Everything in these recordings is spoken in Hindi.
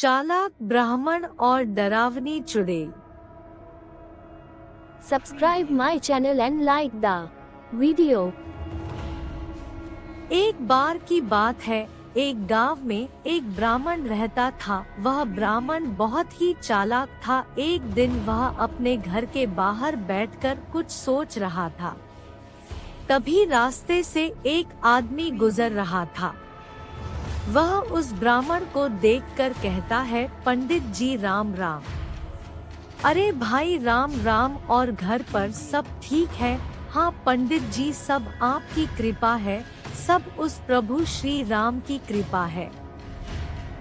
चालाक ब्राह्मण और डरावनी चुड़ैल। Subscribe my channel and like the video. एक बार की बात है, एक गांव में एक ब्राह्मण रहता था। वह ब्राह्मण बहुत ही चालाक था। एक दिन वह अपने घर के बाहर बैठकर कुछ सोच रहा था। तभी रास्ते से एक आदमी गुजर रहा था। वह उस ब्राह्मण को देखकर कहता है, पंडित जी राम राम। अरे भाई राम राम, और घर पर सब ठीक है? हाँ पंडित जी, सब आपकी कृपा है, सब उस प्रभु श्री राम की कृपा है।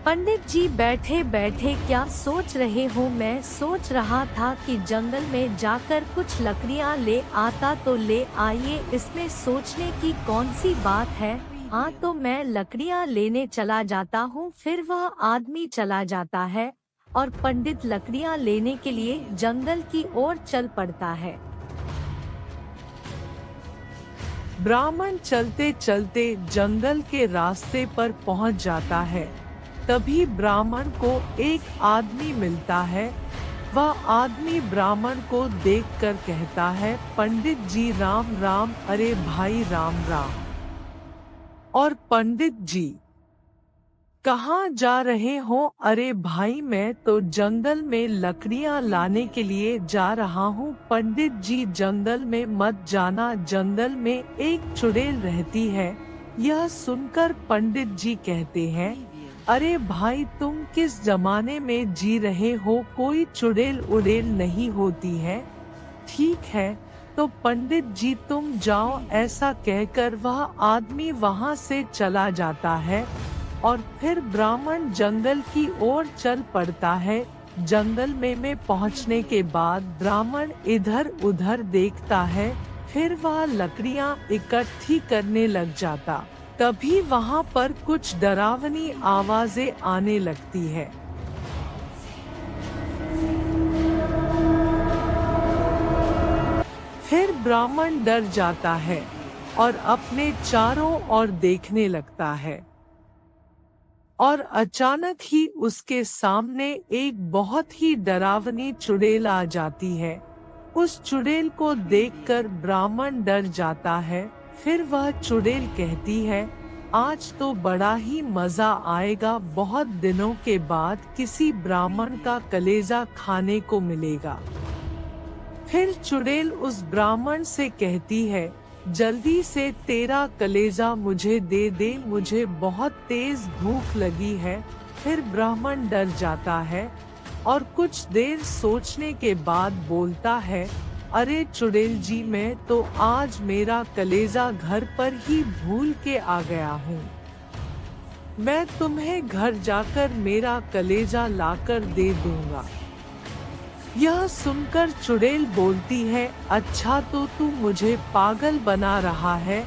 पंडित जी बैठे बैठे क्या सोच रहे हो? मैं सोच रहा था कि जंगल में जाकर कुछ लकड़ियाँ ले आता, तो ले आइए, इसमें सोचने की कौन सी बात है। हाँ तो मैं लकड़ियाँ लेने चला जाता हूँ। फिर वह आदमी चला जाता है और पंडित लकड़ियाँ लेने के लिए जंगल की ओर चल पड़ता है। ब्राह्मण चलते चलते जंगल के रास्ते पर पहुंच जाता है। तभी ब्राह्मण को एक आदमी मिलता है। वह आदमी ब्राह्मण को देखकर कहता है, पंडित जी राम राम। अरे भाई राम राम। और पंडित जी कहाँ जा रहे हो? अरे भाई मैं तो जंगल में लकड़ियाँ लाने के लिए जा रहा हूँ। पंडित जी जंगल में मत जाना, जंगल में एक चुड़ैल रहती है। यह सुनकर पंडित जी कहते हैं, अरे भाई तुम किस जमाने में जी रहे हो? कोई चुड़ैल उड़ैल नहीं होती है। ठीक है तो पंडित जी तुम जाओ। ऐसा कहकर वह आदमी वहां से चला जाता है और फिर ब्राह्मण जंगल की ओर चल पड़ता है। जंगल में पहुंचने के बाद ब्राह्मण इधर उधर देखता है। फिर वह लकड़ियां इकट्ठी करने लग जाता। तभी वहां पर कुछ डरावनी आवाजें आने लगती है। फिर ब्राह्मण डर जाता है और अपने चारों ओर देखने लगता है। और अचानक ही उसके सामने एक बहुत ही डरावनी चुड़ैल आ जाती है। उस चुड़ैल को देखकर ब्राह्मण डर जाता है। फिर वह चुड़ैल कहती है, आज तो बड़ा ही मजा आएगा, बहुत दिनों के बाद किसी ब्राह्मण का कलेजा खाने को मिलेगा। फिर चुड़ैल उस ब्राह्मण से कहती है, जल्दी से तेरा कलेजा मुझे दे दे, मुझे बहुत तेज भूख लगी है। फिर ब्राह्मण डर जाता है और कुछ देर सोचने के बाद बोलता है, अरे चुड़ैल जी मैं तो आज मेरा कलेजा घर पर ही भूल के आ गया हूँ। मैं तुम्हें घर जाकर मेरा कलेजा लाकर दे दूंगा। यह सुनकर चुड़ैल बोलती है, अच्छा तो तू मुझे पागल बना रहा है।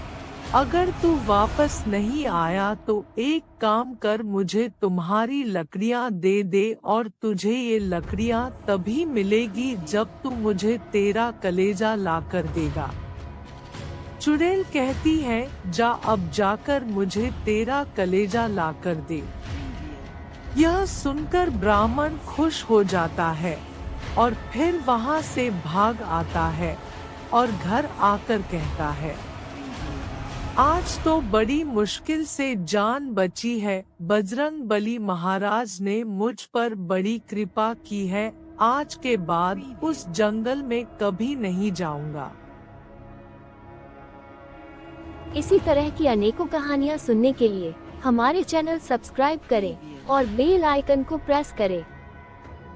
अगर तू वापस नहीं आया तो एक काम कर, मुझे तुम्हारी लकड़ियाँ दे दे, और तुझे ये लकड़ियाँ तभी मिलेगी जब तू मुझे तेरा कलेजा लाकर देगा। चुड़ैल कहती है, जा अब जाकर मुझे तेरा कलेजा लाकर दे। यह सुनकर ब्राह्मण खुश हो जाता है और फिर वहां से भाग आता है और घर आकर कहता है, आज तो बड़ी मुश्किल से जान बची है। बजरंग बली महाराज ने मुझ पर बड़ी कृपा की है। आज के बाद उस जंगल में कभी नहीं जाऊंगा। इसी तरह की अनेकों कहानियाँ सुनने के लिए हमारे चैनल सब्सक्राइब करें और बेल आइकन को प्रेस करें।